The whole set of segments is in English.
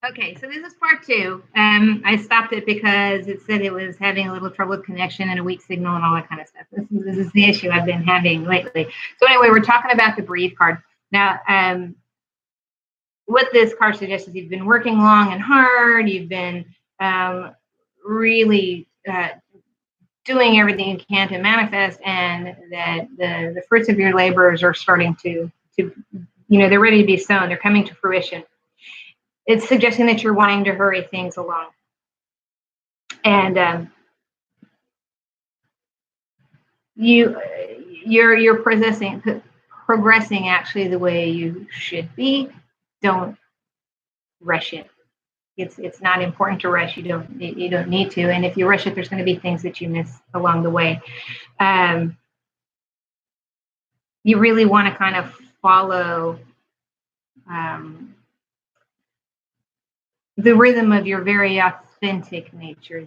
Okay, so this is part two. I stopped it because it said it was having a little trouble with connection and a weak signal and all that kind of stuff. This is the issue I've been having lately. So anyway, we're talking about the breathe card. Now, what this card suggests is you've been working long and hard. You've been really doing everything you can to manifest, and that the fruits of your labors are starting to they're ready to be sown. They're coming to fruition. It's suggesting that you're wanting to hurry things along, and you're progressing actually the way you should be. Don't rush it. It's not important to rush. You don't need to. And if you rush it, there's going to be things that you miss along the way. You really want to kind of follow the rhythm of your very authentic nature.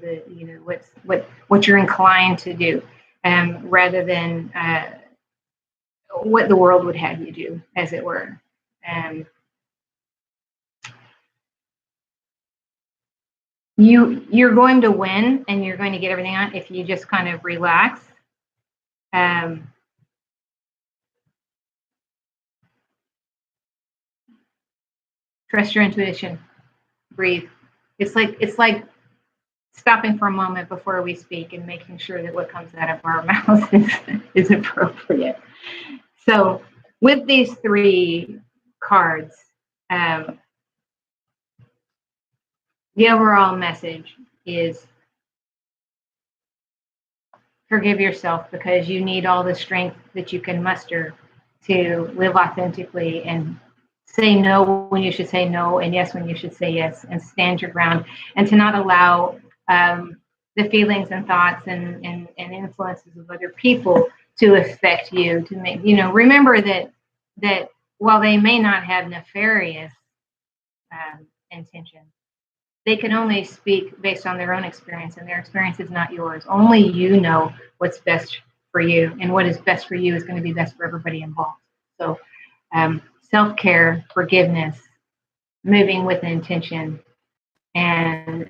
What you're inclined to do, rather than what the world would have you do, as it were. You're going to win, and you're going to get everything on if you just kind of relax. Trust your intuition. Breathe. It's like stopping for a moment before we speak and making sure that what comes out of our mouths is appropriate. So with these three cards, the overall message is forgive yourself, because you need all the strength that you can muster to live authentically and say no when you should say no, and yes when you should say yes, and stand your ground, and to not allow the feelings and thoughts and influences of other people to affect you. To make remember that while they may not have nefarious intention, they can only speak based on their own experience, and their experience is not yours. Only you know what's best for you, and what is best for you is going to be best for everybody involved. So self-care, forgiveness, moving with intention, and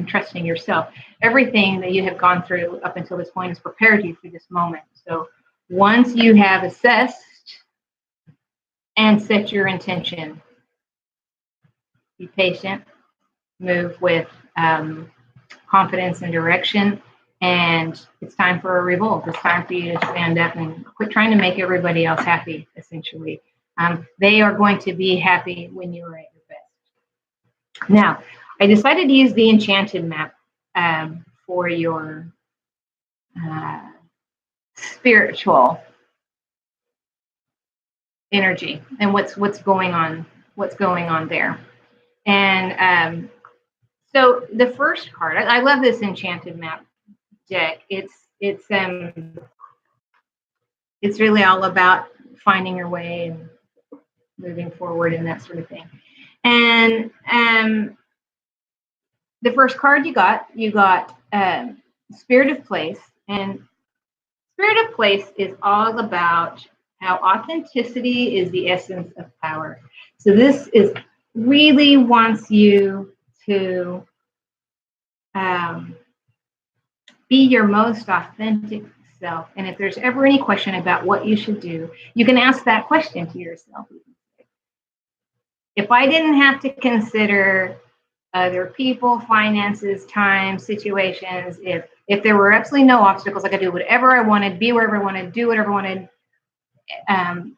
trusting yourself. Everything that you have gone through up until this point has prepared you for this moment. So once you have assessed and set your intention, be patient, move with confidence and direction, and it's time for a revolt. It's time for you to stand up and quit trying to make everybody else happy, essentially. They are going to be happy when you are at your best. Now, I decided to use the Enchanted map for your spiritual energy and what's going on there. And so the first card, I love this Enchanted map deck. It's really all about finding your way and moving forward and that sort of thing. And the first card you got Spirit of Place. And Spirit of Place is all about how authenticity is the essence of power. So this is really wants you to be your most authentic self. And if there's ever any question about what you should do, you can ask that question to yourself. If I didn't have to consider other people, finances, time, situations, if there were absolutely no obstacles, I could do whatever I wanted, be wherever I wanted, do whatever I wanted,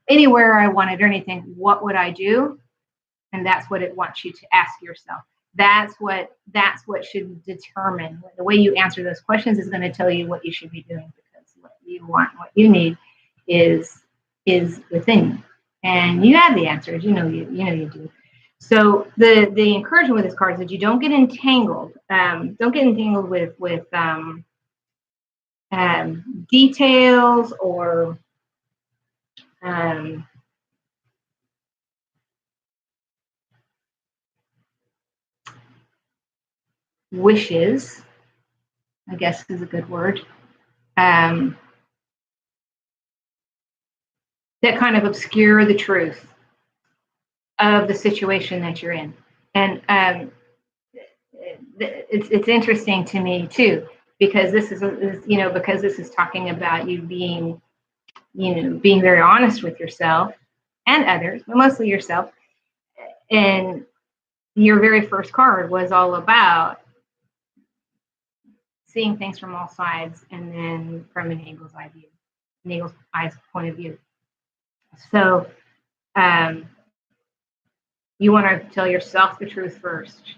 anywhere I wanted or anything, what would I do? And that's what it wants you to ask yourself. That's what should determine the way you answer those questions is going to tell you what you should be doing, because what you want, what you need is within you, and you have the answers. You know you do. So the encouragement with this card is that you don't get entangled. Don't get entangled with details or wishes, I guess is a good word, that kind of obscure the truth of the situation that you're in. And it's interesting to me too, because this is, because this is talking about you being, being very honest with yourself and others, but mostly yourself. And your very first card was all about seeing things from all sides and then from an eagle's eye view, an eagle's eyes point of view. So you want to tell yourself the truth first.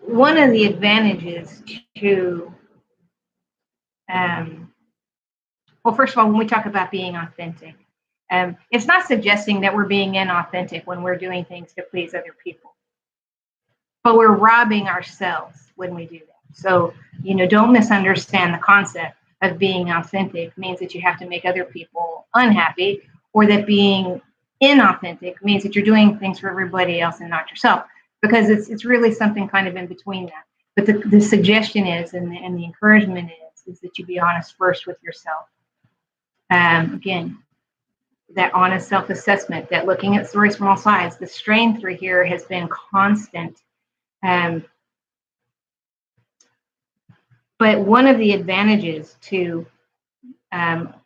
One of the advantages to, well, first of all, when we talk about being authentic, it's not suggesting that we're being inauthentic when we're doing things to please other people, but we're robbing ourselves when we do that. So, don't misunderstand the concept of being authentic means that you have to make other people unhappy, or that being inauthentic means that you're doing things for everybody else and not yourself, because it's really something kind of in between that. But the suggestion is, and the encouragement is that you be honest first with yourself. Again, that honest self-assessment, that looking at stories from all sides. The strain through here has been constant. But one of the advantages to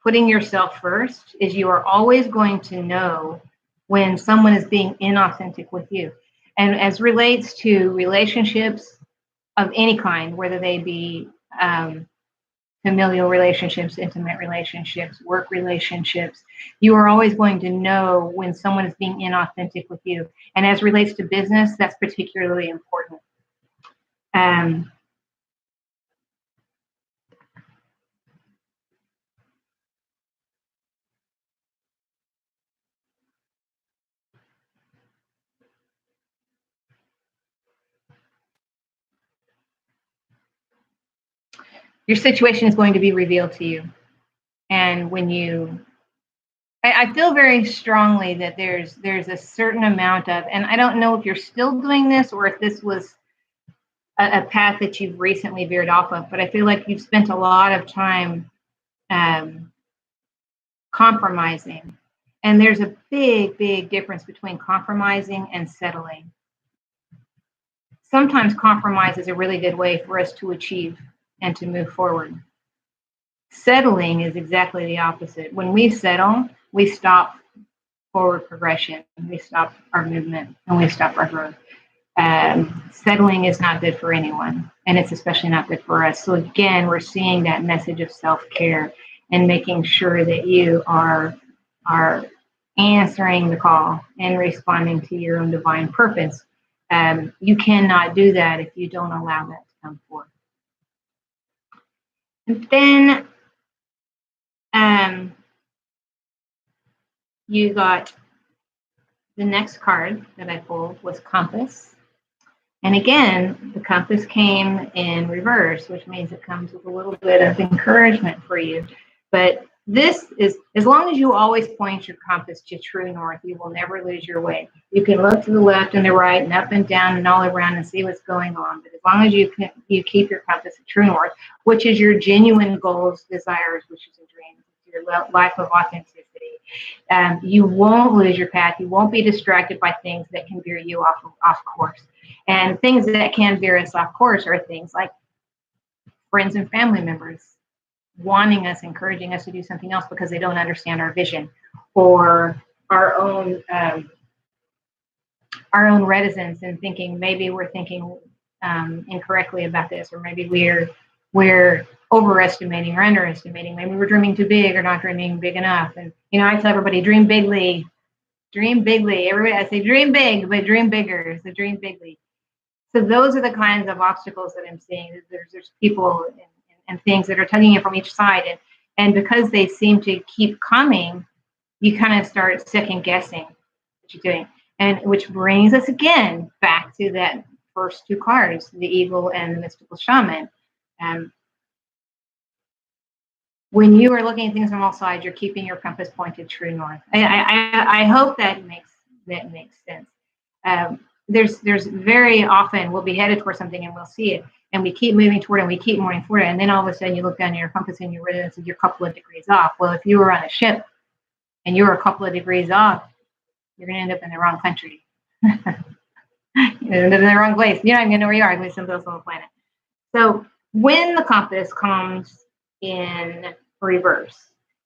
putting yourself first is you are always going to know when someone is being inauthentic with you. And as relates to relationships of any kind, whether they be familial relationships, intimate relationships, work relationships, you are always going to know when someone is being inauthentic with you. And as relates to business, that's particularly important. Your situation is going to be revealed to you. And when I feel very strongly that there's a certain amount of, and I don't know if you're still doing this or if this was a path that you've recently veered off of, but I feel like you've spent a lot of time compromising. And there's a big, big difference between compromising and settling. Sometimes compromise is a really good way for us to achieve and to move forward. Settling is exactly the opposite. When we settle, we stop forward progression, we stop our movement, and we stop our growth. Settling is not good for anyone, and it's especially not good for us. So again, we're seeing that message of self-care and making sure that you are answering the call and responding to your own divine purpose. You cannot do that if you don't allow that to come forth. And then you got the next card that I pulled was Compass. And again, the compass came in reverse, which means it comes with a little bit of encouragement for you. But this is, as long as you always point your compass to true north, you will never lose your way. You can look to the left and the right and up and down and all around and see what's going on. But as long as you keep your compass at true north, which is your genuine goals, desires, wishes, and dreams, your life of authenticity, you won't lose your path. You won't be distracted by things that can veer you off course. And things that can veer us off course are things like friends and family members wanting us, encouraging us to do something else because they don't understand our vision, or our own reticence in thinking maybe we're thinking incorrectly about this, or maybe we're overestimating or underestimating. Maybe we're dreaming too big or not dreaming big enough. And I tell everybody, dream bigly. Dream bigly. Everybody, I say dream big, but dream bigger. So dream bigly. So those are the kinds of obstacles that I'm seeing. There's people and things that are tugging you from each side, and because they seem to keep coming, you kind of start second guessing what you're doing, and which brings us again back to that first two cards, the Eagle and the Mystical Shaman. When you are looking at things from all sides, you're keeping your compass pointed true north. I hope that makes sense. There's very often we'll be headed towards something and we'll see it, and we keep moving toward it, and we keep moving toward it, and then all of a sudden you look down at your compass and you realize you're a couple of degrees off. Well, if you were on a ship and you're a couple of degrees off, you're going to end up in the wrong country. You're going to end up in the wrong place. You're not even going to know where you are. You're going to be someplace else on the planet. So when the compass comes in reverse,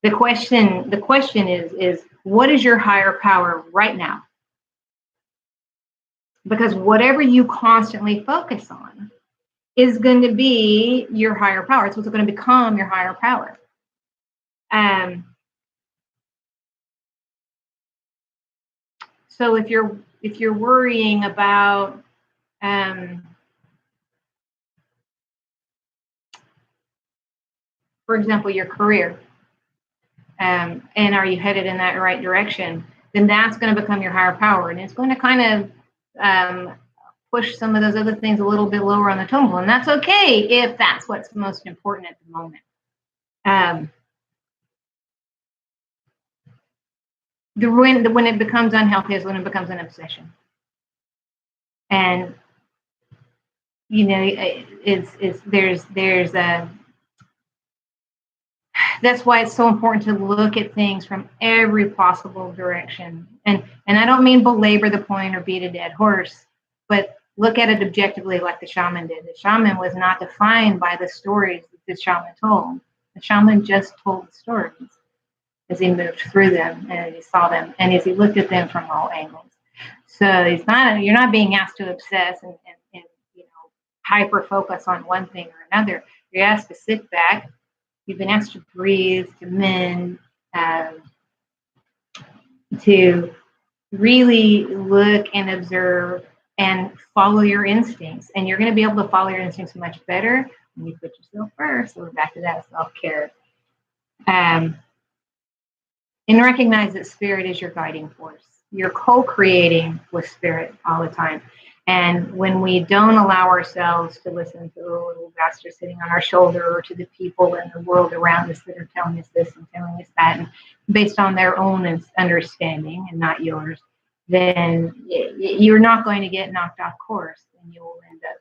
the question is what is your higher power right now? Because whatever you constantly focus on is going to be your higher power. It's what's going to become your higher power. So if you're worrying about for example, your career, and are you headed in that right direction, then that's going to become your higher power, and it's going to kind of push some of those other things a little bit lower on the totem pole, and that's okay if that's what's most important at the moment. When it becomes unhealthy is when it becomes an obsession, and there's a. That's why it's so important to look at things from every possible direction. And I don't mean belabor the point or beat a dead horse, but look at it objectively like the shaman did. The shaman was not defined by the stories that the shaman told. The shaman just told the stories as he moved through them and as he saw them and as he looked at them from all angles. So you're not being asked to obsess and hyper focus on one thing or another. You're asked to sit back. You've been asked to breathe, to mend, to really look and observe and follow your instincts. And you're going to be able to follow your instincts much better when you put yourself first. So we're back to that self-care. And recognize that spirit is your guiding force. You're co-creating with spirit all the time. And when we don't allow ourselves to listen to the little bastard sitting on our shoulder or to the people in the world around us that are telling us this and telling us that, and based on their own understanding and not yours, then you're not going to get knocked off course, and you will end up,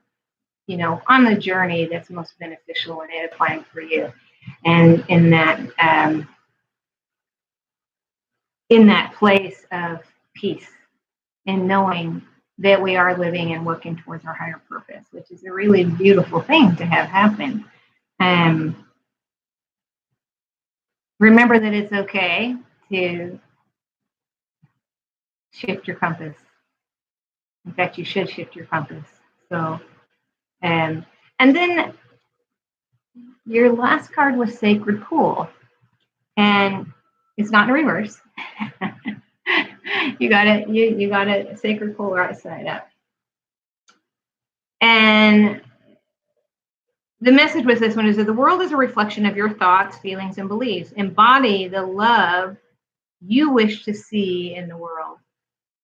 on the journey that's most beneficial and edifying for you. And in that place of peace and knowing that we are living and working towards our higher purpose, which is a really beautiful thing to have happen. Remember that it's okay to shift your compass. In fact, you should shift your compass. So, and then your last card was Sacred Pool, and it's not in reverse. You got it. You got a Sacred Pool right side up. And the message with this one is that the world is a reflection of your thoughts, feelings, and beliefs. Embody the love you wish to see in the world.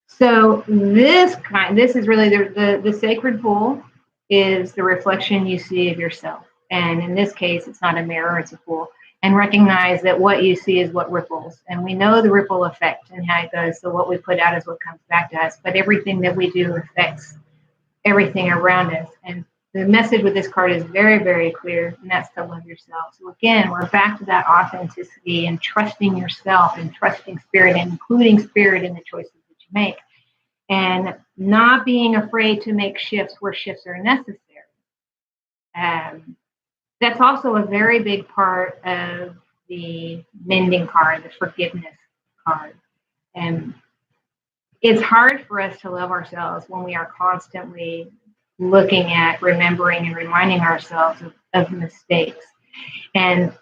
So this is really the Sacred Pool is the reflection you see of yourself. And in this case, it's not a mirror, it's a pool. And recognize that what you see is what ripples. And we know the ripple effect and how it goes. So what we put out is what comes back to us. But everything that we do affects everything around us. And the message with this card is very, very clear, and that's to love yourself. So again, we're back to that authenticity and trusting yourself and trusting spirit and including spirit in the choices that you make. And not being afraid to make shifts where shifts are necessary. That's also a very big part of the mending card, the forgiveness card. And it's hard for us to love ourselves when we are constantly looking at, remembering, and reminding ourselves of mistakes. And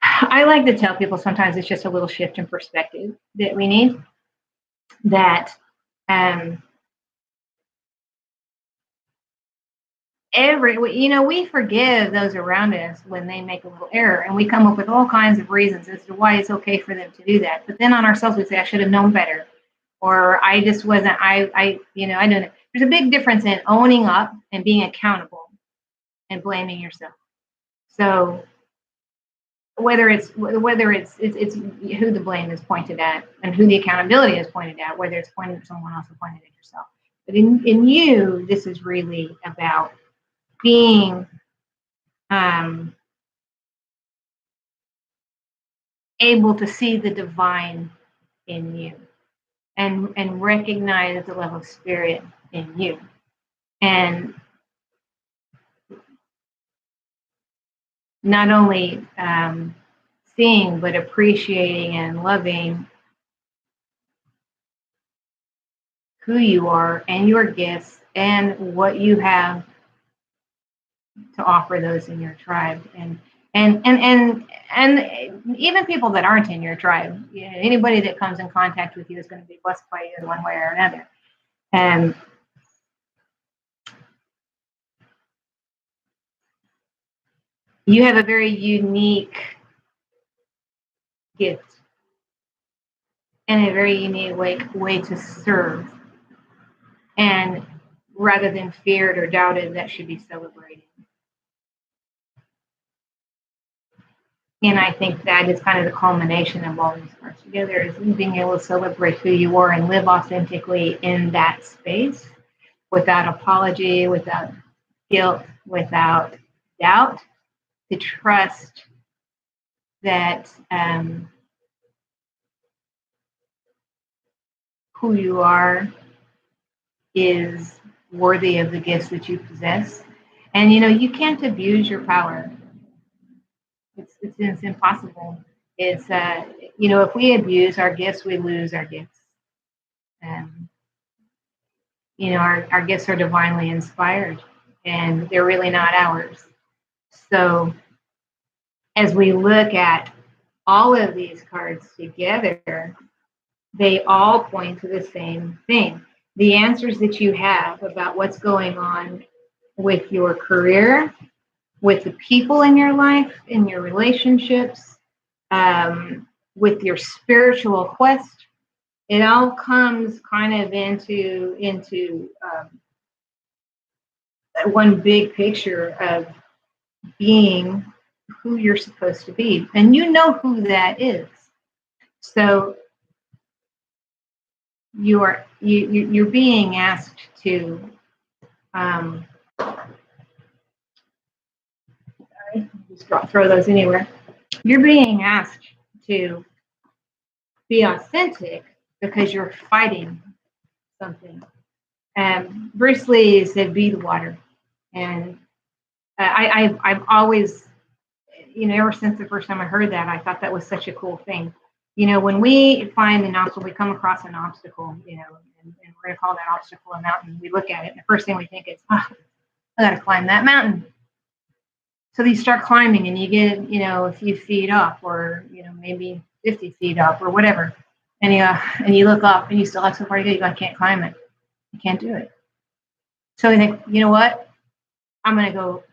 I like to tell people sometimes it's just a little shift in perspective that we need. That we forgive those around us when they make a little error, and we come up with all kinds of reasons as to why it's okay for them to do that. But then on ourselves, we say, I should have known better, or I just wasn't, I don't know. There's a big difference in owning up and being accountable and blaming yourself. So whether it's who the blame is pointed at and who the accountability is pointed at, whether it's pointed at someone else or pointed at yourself. But in you, this is really about being able to see the divine in you and recognize the love of spirit in you. And not only seeing, but appreciating and loving who you are and your gifts and what you have to offer those in your tribe. And even people that aren't in your tribe, you know, anybody that comes in contact with you is going to be blessed by you in one way or another. And you have a very unique gift and a very unique way to serve. And rather than feared or doubted, that should be celebrated. And I think that is kind of the culmination of all these parts together, is being able to celebrate who you are and live authentically in that space without apology, without guilt, without doubt, to trust that who you are is worthy of the gifts that you possess. And, you know, you can't abuse your power. It's impossible. It's, you know, if we abuse our gifts, we lose our gifts. You know, our gifts are divinely inspired and they're really not ours. So as we look at all of these cards together, they all point to the same thing. The answers that you have about what's going on with your career, with the people in your life, in your relationships, with your spiritual quest, it all comes kind of into one big picture of being who you're supposed to be, and you know who that is. So you're being asked to sorry, just throw those anywhere. You're being asked to be authentic because you're fighting something. Bruce Lee said, "Be the water," and I've always, you know, ever since the first time I heard that, I thought that was such a cool thing. You know, when we find an obstacle, we come across an obstacle, you know, and we're going to call that obstacle a mountain. We look at it, and the first thing we think is, oh, I got to climb that mountain. So you start climbing, and you get, you know, a few feet up, or, you know, maybe 50 feet up, or whatever. And you look up, and you still have so far to go. I can't climb it. You can't do it. So we think, you know what? I'm gonna go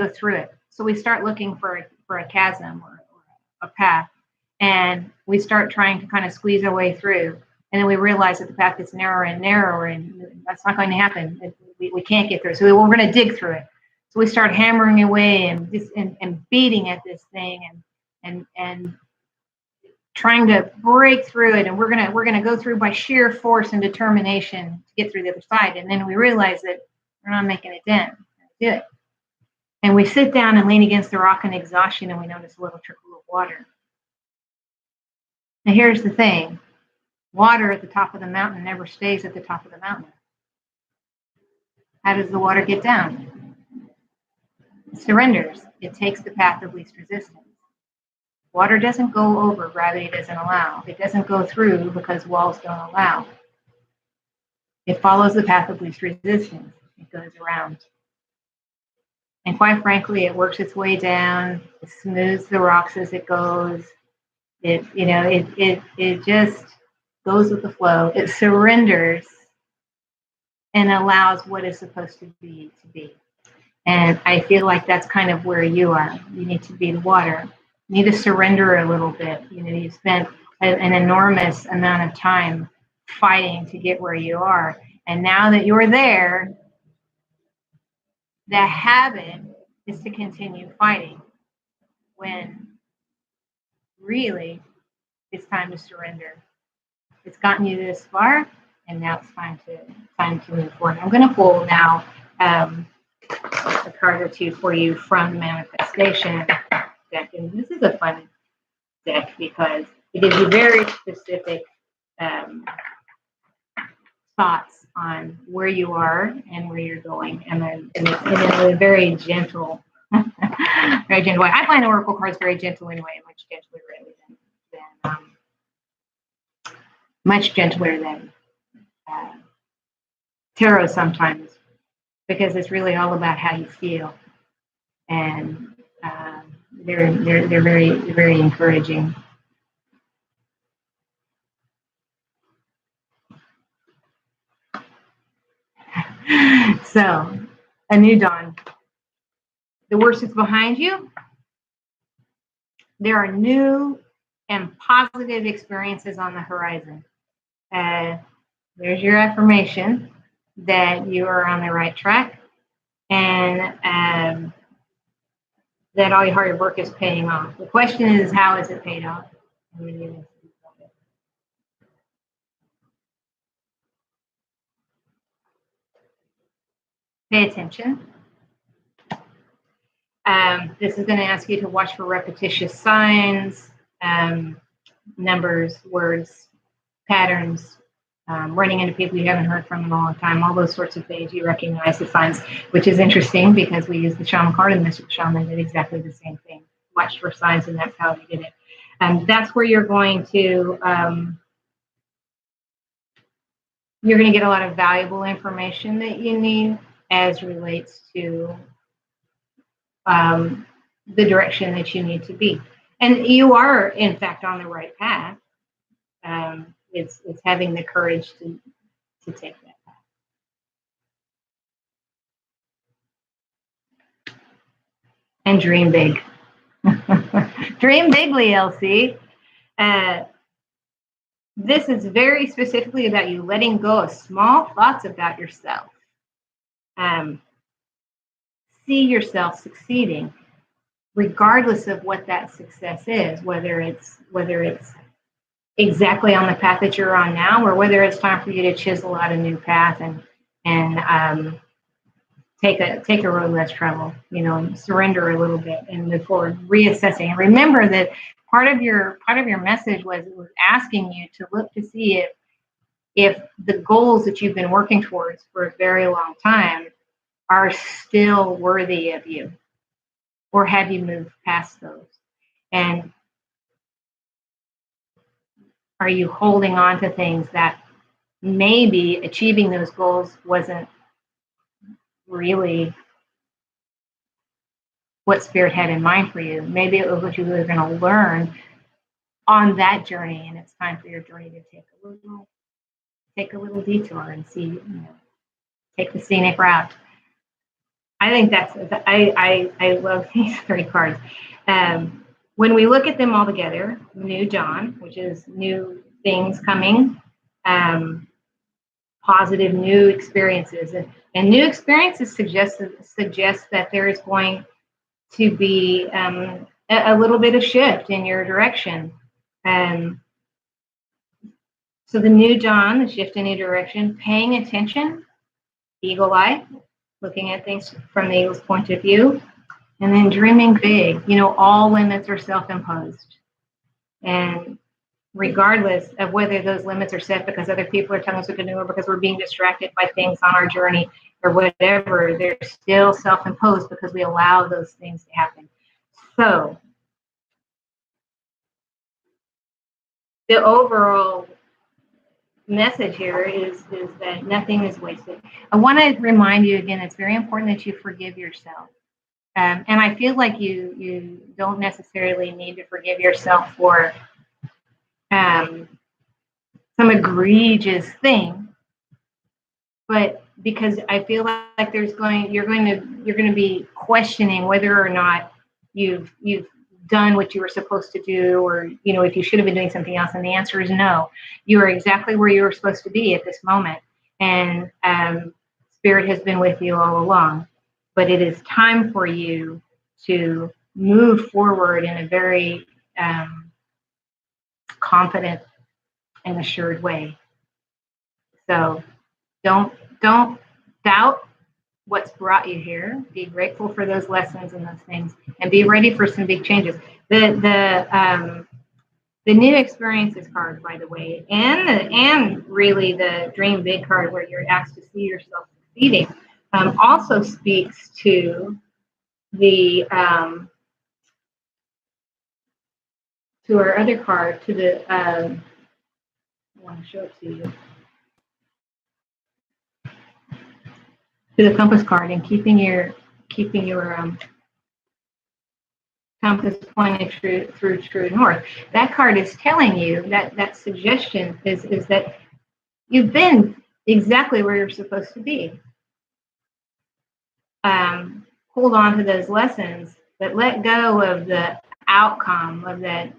through it. So we start looking for a chasm or a path, and we start trying to kind of squeeze our way through. And then we realize that the path gets narrower and narrower, and that's not going to happen. We can't get through. So we're going to dig through it. So we start hammering away and beating at this thing and trying to break through it. And we're gonna go through by sheer force and determination to get through the other side. And then we realize that we're not making a dent. Do it. And we sit down and lean against the rock in exhaustion, and we notice a little trickle of water. Now here's the thing. Water at the top of the mountain never stays at the top of the mountain. How does the water get down? It surrenders. It takes the path of least resistance. Water doesn't go over, gravity doesn't allow. It doesn't go through because walls don't allow. It follows the path of least resistance. It goes around. And quite frankly, it works its way down. It smooths the rocks as it goes. It just goes with the flow. It surrenders and allows what is supposed to be. And I feel like that's kind of where you are. You need to be the water. You need to surrender a little bit. You know, you've spent an enormous amount of time fighting to get where you are. And now that you're there, the habit is to continue fighting when really it's time to surrender. It's gotten you this far, and now it's time to move forward. I'm going to pull now a card or two for you from the manifestation deck, and this is a fun deck because it gives you very specific thoughts on where you are and where you're going, and then in a very gentle, very gentle way. I find oracle cards very gentle anyway, much gentler than tarot sometimes, because it's really all about how you feel, and they're very encouraging. So, a new dawn. The worst is behind you. There are new and positive experiences on the horizon. There's your affirmation that you are on the right track, and that all your hard work is paying off. The question is, how is it paid off? Pay attention. This is going to ask you to watch for repetitious signs, numbers, words, patterns, running into people you haven't heard from in a long time, all those sorts of things. You recognize the signs, which is interesting because we use the shaman card, and Mystic Shaman did exactly the same thing. Watch for signs, and that's how he did it. That's where you're going to get a lot of valuable information that you need as relates to the direction that you need to be. And you are, in fact, on the right path. It's having the courage to take that path. And dream big. Dream bigly, Elsie. This is very specifically about you letting go of small thoughts about yourself. See yourself succeeding, regardless of what that success is, whether it's exactly on the path that you're on now, or whether it's time for you to chisel out a new path and take a road less traveled, surrender a little bit and move forward, reassessing. And remember that part of your message was asking you to look to see if the goals that you've been working towards for a very long time are still worthy of you, or have you moved past those? And are you holding on to things that maybe achieving those goals wasn't really what Spirit had in mind for you? Maybe it was what you were going to learn on that journey, and it's time for your journey to take a little detour and see, take the scenic route. I think I love these 3 cards. When we look at them all together, new dawn, which is new things coming, positive new experiences, and new experiences suggest that there is going to be a little bit of shift in your direction. So the new dawn, the shift in your direction, paying attention, eagle eye, looking at things from the eagle's point of view, and then dreaming big. All limits are self-imposed. And regardless of whether those limits are set because other people are telling us what to do, or because we're being distracted by things on our journey or whatever, they're still self-imposed because we allow those things to happen. So the overall message here is that nothing is wasted. I want to remind you again, it's very important that you forgive yourself. And I feel like you don't necessarily need to forgive yourself for some egregious thing, but because I feel like you're going to be questioning whether or not you've done what you were supposed to do, or if you should have been doing something else. And the answer is no. You are exactly where you were supposed to be at this moment, and Spirit has been with you all along. But it is time for you to move forward in a very confident and assured way. So don't doubt what's brought you here. Be grateful for those lessons and those things, and be ready for some big changes. The The new experiences card, by the way, and really the dream big card where you're asked to see yourself succeeding, also speaks to the to our other card, to the I want to show it to you, to the compass card, and keeping your compass pointed through true north. That card is telling you that suggestion is that you've been exactly where you're supposed to be. Hold on to those lessons, but let go of the outcome of that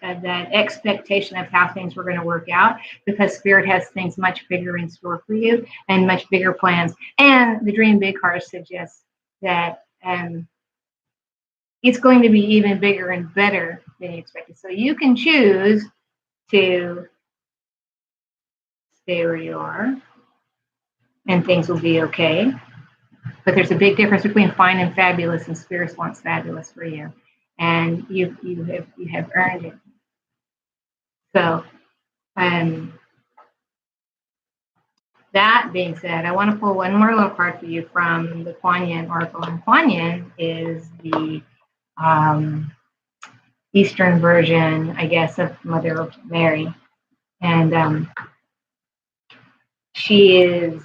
expectation of how things were going to work out, because Spirit has things much bigger in store for you and much bigger plans. And the Dream Big card suggests that it's going to be even bigger and better than you expected. So you can choose to stay where you are and things will be okay. But there's a big difference between fine and fabulous, and Spirit wants fabulous for you. And you have earned it. So that being said, I want to pull one more little card for you from the Kuan Yin Oracle. And Kuan Yin is the Eastern version, I guess, of Mother Mary. And she is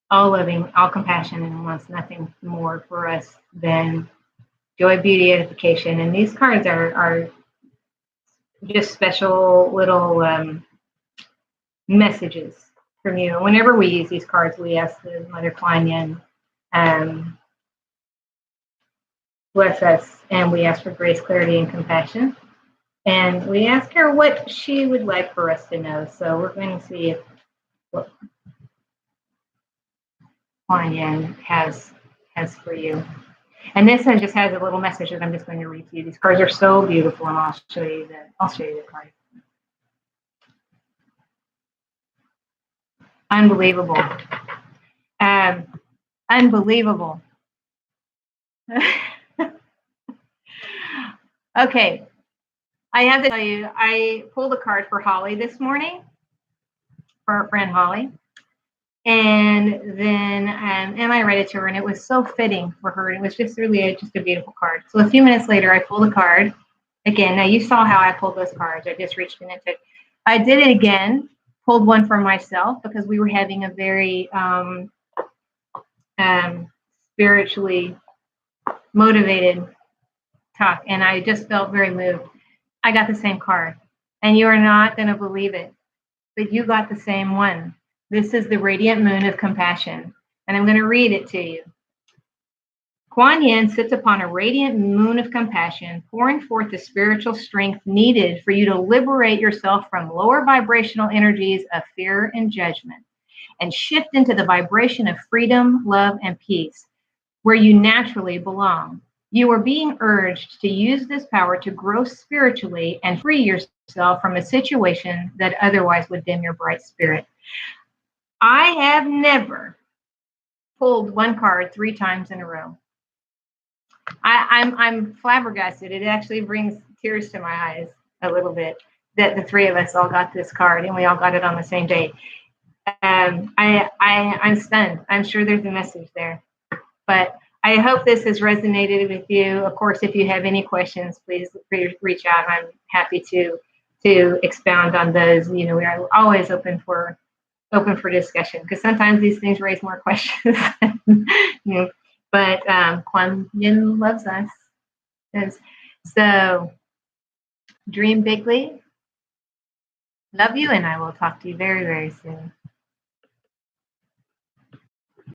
all loving, all compassion, and wants nothing more for us than joy, beauty, edification. And these cards are just special little messages from you. And whenever we use these cards, we ask the Mother Kuan Yin, bless us, and we ask for grace, clarity, and compassion. And we ask her what she would like for us to know. So we're going to see what Kuan Yin has for you. And this just has a little message that I'm just going to read to you. These cards are so beautiful, and I'll show you the card. Unbelievable. Unbelievable. Okay. I have to tell you, I pulled a card for Holly this morning, for our friend Holly. And then I read it to her, and it was so fitting for her. It was just really just a beautiful card. So a few minutes later, I pulled a card again. Now, you saw how I pulled those cards. I just reached in and took. I did it again, pulled one for myself, because we were having a very spiritually motivated talk, and I just felt very moved. I got the same card, and you are not going to believe it, but you got the same one. This is the Radiant Moon of Compassion, and I'm going to read it to you. Kuan Yin sits upon a radiant moon of compassion, pouring forth the spiritual strength needed for you to liberate yourself from lower vibrational energies of fear and judgment, and shift into the vibration of freedom, love, and peace, where you naturally belong. You are being urged to use this power to grow spiritually and free yourself from a situation that otherwise would dim your bright spirit. I have never pulled one card 3 times in a row. I'm flabbergasted. It actually brings tears to my eyes a little bit that the 3 of us all got this card, and we all got it on the same day. I'm stunned. I'm sure there's a message there, but I hope this has resonated with you. Of course, if you have any questions, please reach out. I'm happy to expound on those. You know, we are always open for discussion, because sometimes these things raise more questions. You know, but Kuan Yin loves us. So dream bigly. Love you, and I will talk to you very, very soon.